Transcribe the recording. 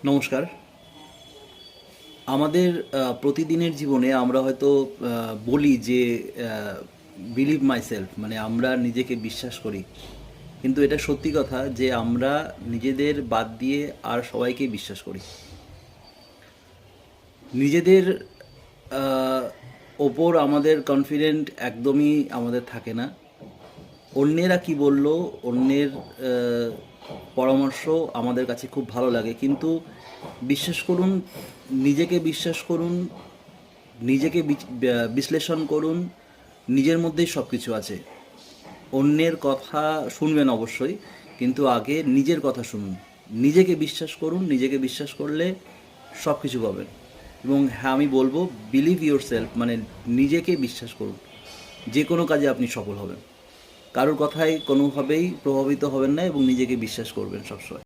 নমস্কার। আমাদের প্রতিদিনের জীবনে আমরা হয়তো বলি যে বিলিভ মাইসেলফ, মানে আমরা নিজেকে বিশ্বাস করি। কিন্তু এটা সত্যি কথা যে আমরা নিজেদের বাদ দিয়ে আর সবাইকে বিশ্বাস করি। নিজেদের আহ, ওপর আমাদের কনফিডেন্ট একদমই আমাদের থাকে না। অন্যেরা কি বলল, অন্যের আহ, পরামর্শ আমাদের কাছে খুব ভালো লাগে, কিন্তু বিশ্বাস করুন, নিজেকে বিশ্বাস করুন, নিজেকে বিশ্লেষণ করুন। নিজের মধ্যেই সব কিছু আছে। অন্যের কথা শুনবেন অবশ্যই, কিন্তু আগে নিজের কথা শুনুন। নিজেকে বিশ্বাস করুন, নিজেকে বিশ্বাস করলে সব কিছু পাবেন। এবং হ্যাঁ, আমি বলবো বিলিভ ইয়োর সেলফ, মানে নিজেকে বিশ্বাস করুন। যে কোনো কাজে আপনি সফল হবেন। কারোর কথায় কোনোভাবেই প্রভাবিত হবেন না এবং নিজেকে বিশ্বাস করবেন সবসময়।